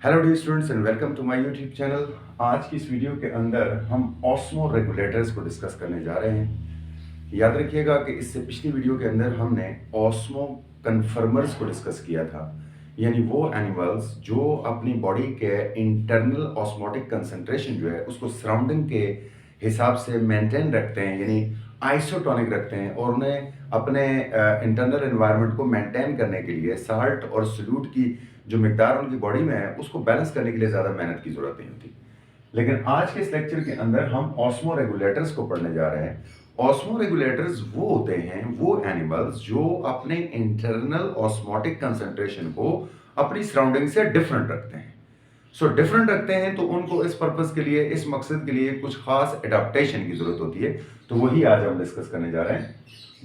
Hello dear students and welcome to my YouTube channel. आज की इस वीडियो के अंदर हम ऑस्मो रेगुलेटर्स को डिस्कस करने जा रहे हैं। याद रखिएगा कि इससे पिछली वीडियो के अंदर हमने ऑस्मो कन्फर्मर्स को डिस्कस किया था, यानी वो एनिमल्स जो अपनी बॉडी के इंटरनल ऑस्मोटिक कंसंट्रेशन जो है उसको सराउंडिंग के हिसाब से मेंटेन रखते हैं, यानी आइसोटोनिक रखते हैं, और उन्हें अपने इंटरनल एनवायरनमेंट को मेंटेन करने के लिए साल्ट और सल्यूट की जो मिकदार उनकी बॉडी में है उसको बैलेंस करने के लिए ज़्यादा मेहनत की ज़रूरत नहीं होती। लेकिन आज के इस लेक्चर के अंदर हम ऑस्मो रेगुलेटर्स को पढ़ने जा रहे हैं। ऑस्मो रेगुलेटर्स वो होते हैं, वो एनिमल्स जो अपने इंटरनल ऑस्मोटिक कंसंट्रेशन को अपनी सराउंडिंग से डिफरेंट रखते हैं। डिफरेंट रखते हैं तो उनको इस पर्पस के लिए, इस मकसद के लिए कुछ खास एडाप्टेशन की जरूरत होती है। तो वही आज हम डिस्कस करने जा रहे हैं।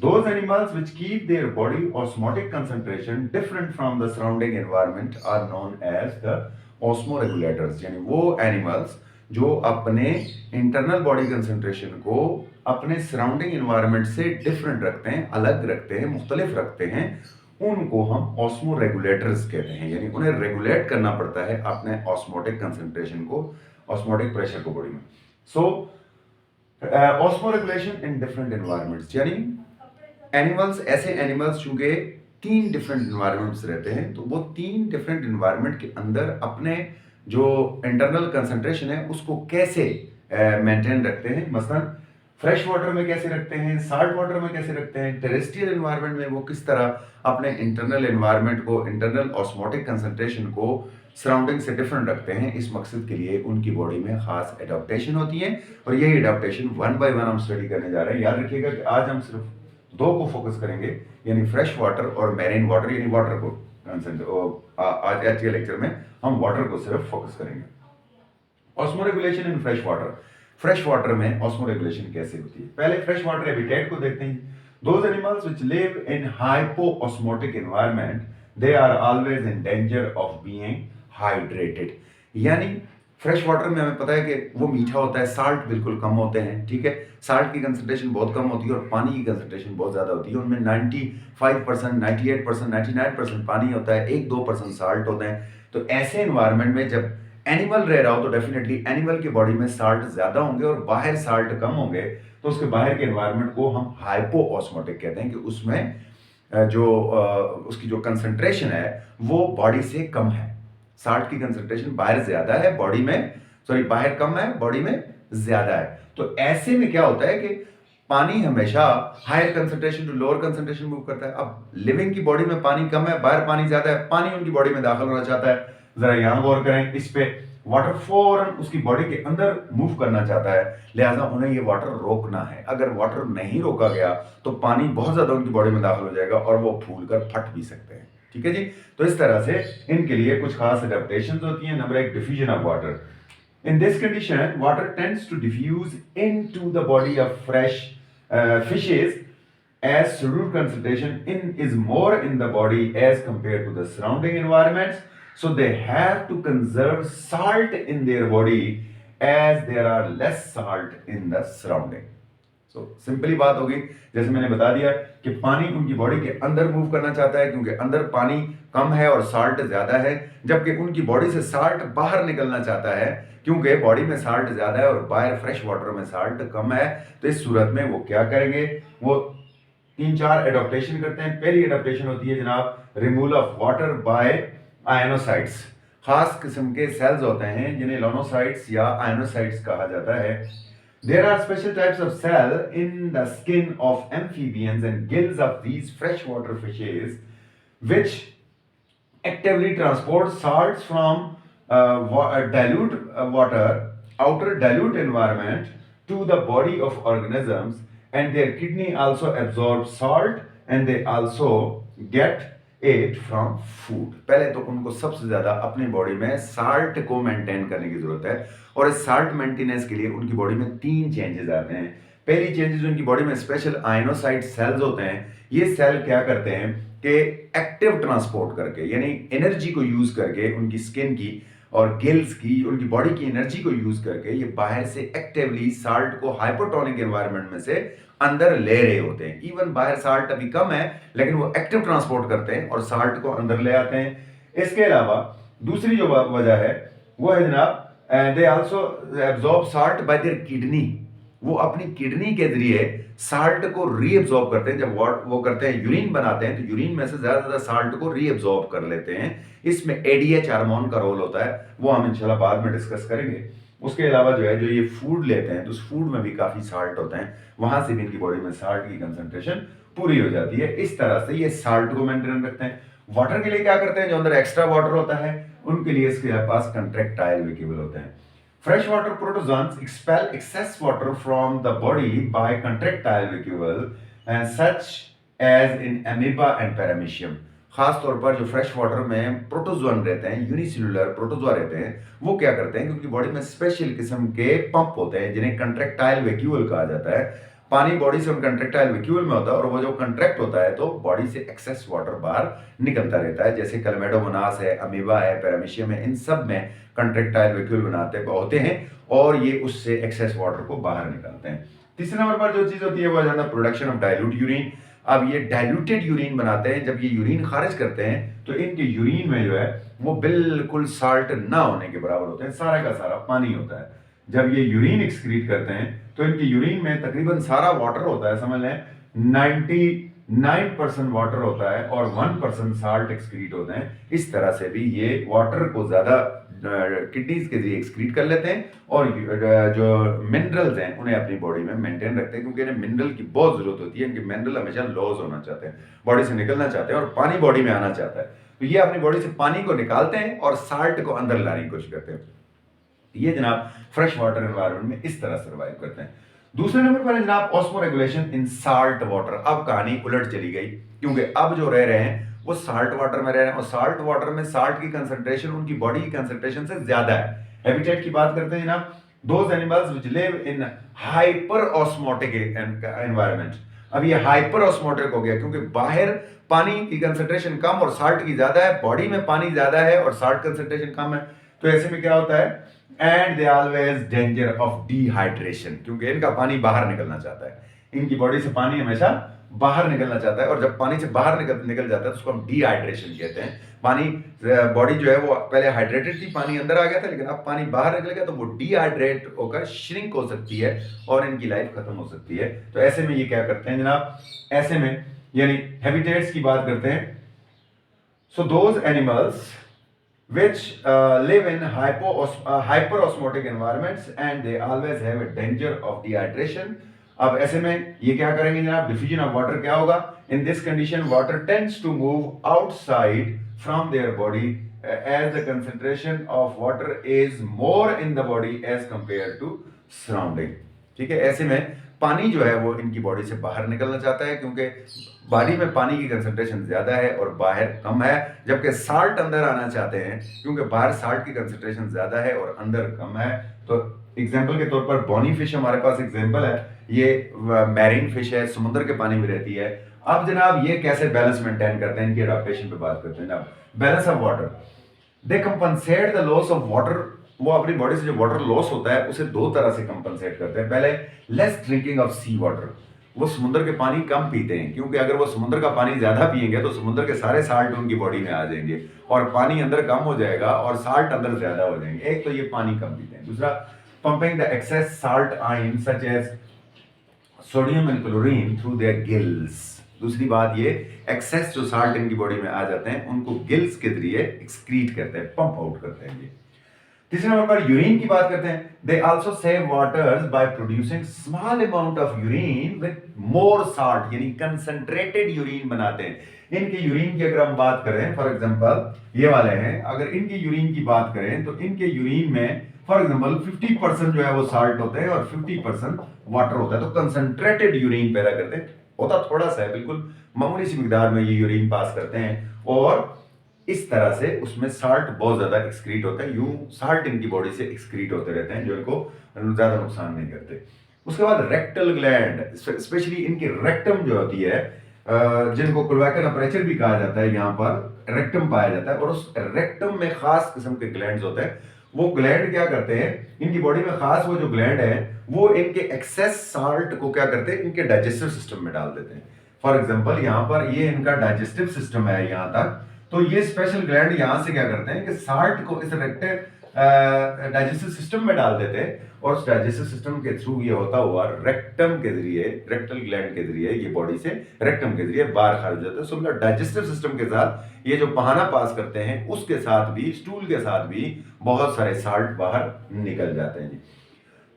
Those animals which keep their body osmotic concentration different from the surrounding environment are known as the osmoregulators। यानी वो एनिमल्स जो अपने इंटरनल बॉडी कंसंट्रेशन को अपने सराउंडिंग एनवायरनमेंट से डिफरेंट रखते हैं, अलग रखते हैं, मुख्तलिफ रखते हैं, उनको हम ऑस्मो रेगुलेटर्स कहते हैं। यानी उन्हें रेगुलेट करना पड़ता है अपने ऑस्मोटिक कंसंट्रेशन को, ऑस्मोटिक प्रेशर को बॉडी में। Osmo regulation in different environments, यानी एनिमल्स, ऐसे एनिमल्स चूंकि तीन डिफरेंट एनवायरनमेंट्स रहते हैं, तो वो तीन डिफरेंट एनवायरनमेंट के अंदर अपने जो इंटरनल कंसंट्रेशन है उसको कैसे मेंटेन रखते हैं। मसलन फ्रेश वाटर में कैसे रखते हैं, साल्ट वाटर में कैसे रखते हैं, टेरेस्ट्रियल एनवायरनमेंट में वो किस तरह अपने इंटरनल एनवायरनमेंट को, इंटरनल ऑस्मोटिक कंसंट्रेशन को सराउंडिंग से डिफरेंट रखते हैं। इस मकसद के लिए उनकी बॉडी में खास एडाप्टेशन होती है, और यही एडाप्टेशन वन बाय वन हम स्टडी करने जा रहे हैं। याद रखिएगा कि आज हम सिर्फ दो को फोकस करेंगे, यानी फ्रेश वाटर और मैरीन वाटर, यानी वाटर को आज के लेक्चर में हम वाटर को सिर्फ फोकस करेंगे। Osmo regulation in fresh water, fresh water में ऑस्मो रेगुलेशन कैसे होती है। पहले फ्रेश वाटर हैबिटेट को देखते हैं। Those animals which live in hypoosmotic environment, they are always in danger of being hydrated. यानी फ्रेश वाटर में हमें पता है कि वो मीठा होता है, साल्ट बिल्कुल कम होते हैं, ठीक है, साल्ट की कंसंट्रेशन बहुत कम होती है और पानी की कंसंट्रेशन बहुत ज़्यादा होती है। उनमें 95%, 98%, 99% पानी होता है, 1-2% साल्ट होते हैं। तो ऐसे एनवायरनमेंट में जब एनिमल रह रहा हो तो डेफिनेटली एनिमल की बॉडी में साल्ट ज़्यादा होंगे और बाहर साल्ट कम होंगे, तो उसके बाहर के एनवायरनमेंट को हम हाइपो ऑस्मोटिक कहते हैं, कि उसमें उसकी जो कंसंट्रेशन है वो बॉडी से कम है। साल्ट की कंसंट्रेशन बाहर ज्यादा है, बॉडी में, सॉरी, बाहर कम है, बॉडी में ज्यादा है। तो ऐसे में क्या होता है कि पानी हमेशा higher concentration to lower concentration move करता है। अब लिविंग की बॉडी में पानी कम है, बाहर पानी ज्यादा है, पानी उनकी बॉडी में दाखिल होना चाहता है। जरा यहां गौर करें इस पे, वाटर फौरन उसकी बॉडी के अंदर मूव करना चाहता है, लिहाजा उन्हें ये वाटर रोकना है। अगर वाटर नहीं रोका गया तो पानी बहुत ज्यादा उनकी बॉडी में दाखिल हो जाएगा और वो फूल कर फट भी सकते हैं, ठीक है जी। तो इस तरह से इनके लिए कुछ खास एडेप्टेशन होती हैं। नंबर एक, diffusion of water. In this condition water tends to diffuse into the body of fresh fishes as solute concentration is more in the body as compared to the surrounding environments, so they have to conserve salt in their body as there are less salt in the surrounding। Simply बात होगी, जैसे मैंने बता दिया कि पानी उनकी body के अंदर मूव करना चाहता है क्योंकि अंदर पानी कम है और साल्ट ज्यादा है, जबकि उनकी बॉडी से साल्ट बाहर निकलना चाहता है क्योंकि बॉडी में साल्ट ज्यादा है और बाहर फ्रेश वाटर में साल्ट कम है। तो इस सूरत में वो क्या करेंगे, वो 3-4 एडॉप्टेशन करते हैं। पहली एडॉप्टेशन होती है जनाब, रिमूवल ऑफ वाटर बाय आयनोसाइट्स। खास किस्म के सेल्स होते हैं जिन्हें लोनोसाइट्स या आयनोसाइट्स कहा जाता है। There are special types of cell in the skin of amphibians and gills of these freshwater fishes which actively transport salts from dilute water, outer dilute environment to the body of organisms, and their kidney also absorb salt and they also get it from food। पहले तो उनको सबसे ज्यादा अपनी body में salt को maintain करने की जरूरत है, और इस साल्ट मेंटेनेंस के लिए उनकी बॉडी में 3 चेंजेस आते हैं। पहली चेंजेस, उनकी बॉडी में स्पेशल आयनोसाइट सेल्स होते हैं। ये सेल क्या करते हैं कि एक्टिव ट्रांसपोर्ट करके, यानी एनर्जी को यूज करके, उनकी स्किन की और गिल्स की, उनकी बॉडी की एनर्जी को यूज करके ये बाहर से एक्टिवली साल्ट को हाइपोटोनिक एनवायरनमेंट में से अंदर ले रहे होते हैं। इवन बाहर साल्ट अभी कम है लेकिन वो एक्टिव ट्रांसपोर्ट करते हैं और साल्ट को अंदर ले आते हैं। इसके अलावा दूसरी जो वजह है वो है जनाब, they also absorb salt bye there kidney. वो अपनी किडनी के जरिए साल्ट को रीअब्जॉर्ब करते हैं। जब वो करते हैं यूरिन बनाते हैं तो यूरिन में से ज्यादा साल्ट को रीअब्जॉर्ब कर लेते हैं। इसमें एडीएच हार्मोन का रोल होता है, वो हम इंशाल्लाह बाद में डिस्कस करेंगे। उसके अलावा जो है, जो ये फूड लेते हैं तो उस फूड में भी काफी साल्ट होते हैं, वहां से भी इनकी बॉडी में साल्ट की कंसंट्रेशन पूरी हो जाती है। इस तरह से ये साल्ट को मेंटेन रखते हैं। वाटर के लिए क्या करते हैं, जो अंदर एक्स्ट्रा वाटर होता है उनके लिए इसके पास कंट्रैक्टाइल वेक्यूल होते हैं। Freshwater protozoans expel excess water from the body by contractile vacuole and such as in amoeba and paramecium। खास तौर पर जो फ्रेश वाटर में प्रोटोजोन रहते हैं, यूनिसेलुलर प्रोटोजोआ रहते हैं, वो क्या करते हैं कि उनकी बॉडी में स्पेशल किस्म के पंप होते हैं जिन्हें कंट्रैक्टाइल वेक्यूल कहा जाता है। पानी बॉडी से कंट्रैक्टाइल वेक्यूल में होता है और वो जो कंट्रैक्ट होता है तो बॉडी से एक्सेस वाटर बाहर निकलता रहता है। जैसे क्लैमिडोमोनास है, अमीबा है, पैरामीशियम है, इन सब में कंट्रैक्टाइल वेक्यूल बनाते होते हैं और ये उससे एक्सेस वाटर को बाहर निकालते हैं। तीसरे नंबर पर जो चीज होती है वो आ जाता है प्रोडक्शन ऑफ डाइल्यूट यूरिन। अब ये डाइल्यूटेड यूरिन बनाते हैं। जब ये यूरिन खारिज करते हैं तो इनके यूरिन में जो है वो बिल्कुल साल्ट ना होने के बराबर होते हैं, सारा का सारा पानी होता है। जब ये यूरिन एक्सक्रीट करते हैं तो इनके यूरिन में तकरीबन सारा वाटर होता है, समझ लें 99% वाटर होता है और 1% साल्ट एक्सक्रीट होते हैं। इस तरह से भी ये वाटर को ज्यादा किडनीज के जरिए एक्सक्रीट कर लेते हैं और जो मिनरल्स हैं उन्हें अपनी बॉडी में मेंटेन रखते हैं, क्योंकि इन्हें मिनरल की बहुत जरूरत होती है। इनके मिनरल हमेशा लॉस होना चाहते हैं, बॉडी से निकलना चाहते हैं और पानी बॉडी में आना चाहता है। तो ये अपनी बॉडी से पानी को निकालते हैं और साल्ट को अंदर लाने की कोशिश करते हैं। ये जनाब फ्रेश वाटर एनवायरनमेंट में इस तरह सर्वाइव करते हैं। दूसरे नंबर पर जनाब osmo regulation in salt water. अब कहानी उलट चली गई, क्योंकि अब जो रह रहे हैं वो साल्ट वाटर में रह रहे हैं और साल्ट वाटर में साल्ट की कंसंट्रेशन उनकी बॉडी की कंसंट्रेशन से ज्यादा है। हैबिटेट की बात करते हैं जनाब, those animals which live in hyper osmotic environment. अब ये हाइपर ऑस्मोटिक हो गया क्योंकि बाहर पानी की कंसंट्रेशन कम और साल्ट की ज्यादा है, बॉडी में पानी ज्यादा है और साल्ट कंसंट्रेशन कम है। तो ऐसे में क्या होता है, and they always danger of dehydration, क्योंकि इनका पानी बाहर निकलना चाहता है। इनकी बॉडी से पानी हमेशा बाहर निकलना चाहता है और जब पानी से बाहर निकल जाता है तो उसको हम डिहाइड्रेशन कहते हैं। पानी बॉडी जो है वो पहले हाइड्रेटेड थी, पानी अंदर आ गया था, लेकिन अब पानी बाहर निकल गया तो वो डिहाइड्रेट होकर श्रिंक हो सकती है और इनकी लाइफ खत्म हो सकती है। तो ऐसे में ये क्या करते हैं जनाब, ऐसे में यानी हैबिटेट्स की बात करते हैं। So those animals which live in hyperosmotic environments and they always have a danger of dehydration। अब ऐसे में ये क्या करेंगे जनाब, डिफ्यूजन ऑफ वाटर क्या होगा, in this condition water tends to move outside from their body as the concentration of water is more in the body as compared to surrounding। ठीक है, ऐसे में पानी जो है वो इनकी बॉडी से बाहर निकलना चाहता है क्योंकि बॉडी में पानी की कंसंट्रेशन ज्यादा है और बाहर कम है, जबकि साल्ट अंदर आना चाहते हैं क्योंकि बाहर साल्ट की कंसंट्रेशन ज्यादा है और अंदर कम है। तो एग्जांपल के तौर पर बॉनी फिश हमारे पास एग्जांपल है, ये मैरीन फिश है, समुद्र के पानी में रहती है। अब जनाब ये कैसे बैलेंस मेंटेन करते हैं, इनकी एडाप्टेशन पे बात करते हैं जनाब। Balance of water, they compensate the loss of water. वो अपनी बॉडी से जो वाटर लॉस होता है उसे दो तरह से कंपनसेट करते हैं। पहले less drinking of sea water, वो समुद्र के पानी कम पीते हैं क्योंकि अगर वो समुद्र का पानी ज्यादा पिएंगे तो समुद्र के सारे साल्ट उनकी बॉडी में आ जाएंगे और पानी अंदर कम हो जाएगा और साल्ट अंदर ज्यादा हो जाएंगे। एक तो ये पानी कम पीते हैं, दूसरा pumping the excess salt ion such as sodium and chlorine through their gills. दूसरी बात ये एक्सेस जो साल्ट इनकी बॉडी में आ जाते हैं उनको गिल्स के जरिए एक्सक्रीट करते हैं, पंप आउट करते हैं ये। तीसरे नंबर पर यूरिन की बात करते हैं। They also save waters by producing small amount of urine with more salt, यानी कंसंट्रेटेड यूरिन बनाते हैं। इनके यूरिन की अगर हम बात करें, फॉर एग्जांपल ये वाले हैं, अगर इनके यूरिन की बात करें तो इनके यूरिन में फॉर एग्जांपल 50% जो है वो साल्ट होते हैं और 50% वाटर होता है। तो कंसंट्रेटेड यूरिन पैदा करते हैं, होता थोड़ा सा है, बिल्कुल मामूली सी मिकदार में ये यूरिन पास करते हैं और इस तरह से उसमें साल्ट बहुत ज्यादा एक्सक्रीट होता है। यूं साल्ट इनकी बॉडी से एक्सक्रीट होते रहते हैं जो इनको ज्यादा नुकसान नहीं करते। उसके बाद रेक्टल ग्लैंड, स्पेशली इनकी रेक्टम जो होती है, जिनको क्लोएकल अपरेचर भी कहा जाता है, यहाँ पर रेक्टम पाया जाता है और उस रेक्टम में खास किस्म के ग्लैंड्स होते हैं। वो ग्लैंड क्या करते हैं, इनकी बॉडी में खास वो जो ग्लैंड है वो इनके एक्सेस साल्ट को क्या करते हैं, इनके डाइजेस्टिव सिस्टम में डाल देते हैं। फॉर एग्जांपल यहाँ पर ये इनका डाइजेस्टिव सिस्टम है यहाँ तक, तो ये स्पेशल ग्लैंड यहाँ से क्या करते हैं कि साल्ट को इस डाइजेस्टिव सिस्टम में डाल देते हैं और उस डाइजेस्टिव सिस्टम के थ्रू ये होता हुआ रेक्टम के जरिए, रेक्टल ग्लैंड के जरिए, ये बॉडी से रेक्टम के जरिए बाहर खारिज हो जाता है। सो मतलब डाइजेस्टिव सिस्टम के साथ ये जो पहाना पास करते हैं उसके साथ भी, स्टूल के साथ भी बहुत सारे साल्ट बाहर निकल जाते हैं जी।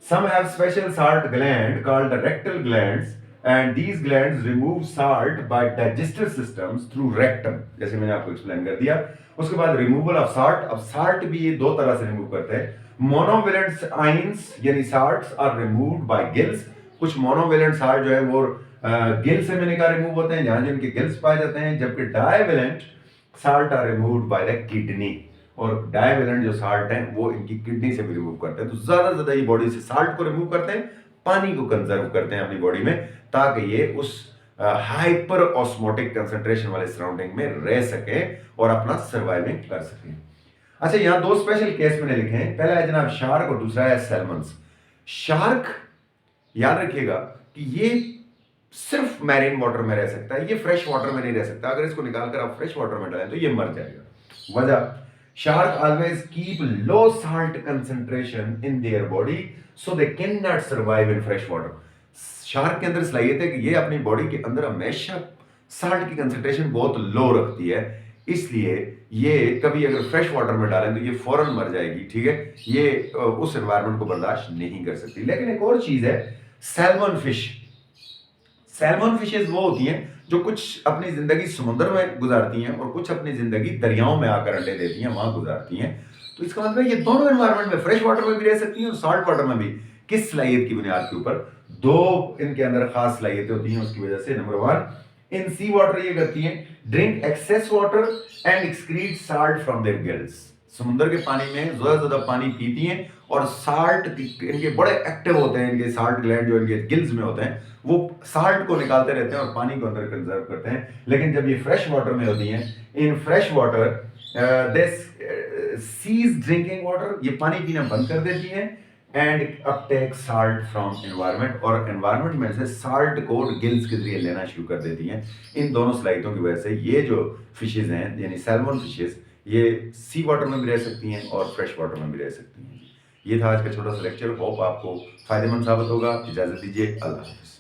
Some have special salt gland called the rectal glands, and these glands remove salt by digestive systems through rectum, जैसे मैंने आपको एक्सप्लेन कर दिया। उसके बाद रिमूवल ऑफ साल्ट, अब साल्ट भी ये दो तरह से रिमूव करते हैं। मोनोवेलेंट आइंस यानी salts are removed by gills, कुछ मोनोवेलेंट साल्ट जो है वो गिल से मिलने का रिमूव होते हैं जहां जिनके गिल्स पाए जाते हैं, जबकि divalent salt are removed by the kidney, और डाइवेलेंट जो साल्ट है वो इनकी किडनी से भी रिमूव करते हैं। तो ज्यादा से ज्यादा ये बॉडी से साल्ट को रिमूव करते हैं, पानी को कंजर्व करते हैं अपनी बॉडी में, ताकि ये उस हाइपर ऑस्मोटिक कंसंट्रेशन वाले सराउंडिंग में रह सके और अपना सर्वाइविंग कर सके। अच्छा, यहाँ दो स्पेशल केस मैंने लिखे हैं, पहला है जनाब शार्क और दूसरा है सैल्मन्स। शार्क याद रखिएगा कि ये सिर्फ मैरीन वाटर में रह सकता है, ये फ्रेश वाटर में नहीं रह सकता। अगर इसको निकालकर आप फ्रेश वाटर में डालें तो ये मर जाएगा। वजह, shark always keep low salt concentration in their body so they cannot survive in fresh water। Shark के अंदर सलाहियत है कि ये अपनी बॉडी के अंदर हमेशा साल्ट की कंसंट्रेशन बहुत लो रखती है, इसलिए ये कभी अगर फ्रेश वाटर में डालें तो ये फौरन मर जाएगी, ठीक है, ये उस एनवायरनमेंट को बर्दाश्त नहीं कर सकती। लेकिन एक और चीज है, सैल्मन फिश। सैल्मन फिशेस वो होती हैं जो कुछ अपनी जिंदगी समुद्र में गुजारती हैं और कुछ अपनी जिंदगी दरियाओं में आकर अंडे देती हैं, वहां गुजारती हैं। तो इसका मतलब ये दोनों एनवायरनमेंट में, फ्रेश वाटर में भी रह सकती हैं और साल्ट वाटर में भी। किस सलाहियत की बुनियाद के ऊपर? दो इनके अंदर खास सलाहियतें होती हैं उसकी वजह से। नंबर वन, इन सी वाटर ये करती हैं drink excess water and excrete salt from their gills. समुद्र के पानी में ज्यादा पानी पीती हैं और साल्ट इनके बड़े एक्टिव होते हैं, इनके साल्ट ग्लैंड जो इनके गिल्स में होते हैं वो साल्ट को निकालते रहते हैं और पानी को अंदर कंजर्व करते हैं। लेकिन जब ये फ्रेश वाटर में होती हैं, in fresh water this ceases drinking water, ये पानी पीना बंद कर देती हैं and uptake salt from environment, और एनवायरनमेंट में से साल्ट को गिल्स के जरिए लेना शुरू कर देती हैं। इन दोनों सलाहियतों की वजह से ये जो फिशेज हैं यानी सैल्मन फिशेज, ये सी वाटर में भी रह सकती हैं और फ्रेश वाटर में भी रह सकती हैं। ये था आज का छोटा सा लेक्चर, होप आपको फायदेमंद साबित होगा। इजाजत दीजिए, अल्लाह हाफिज़।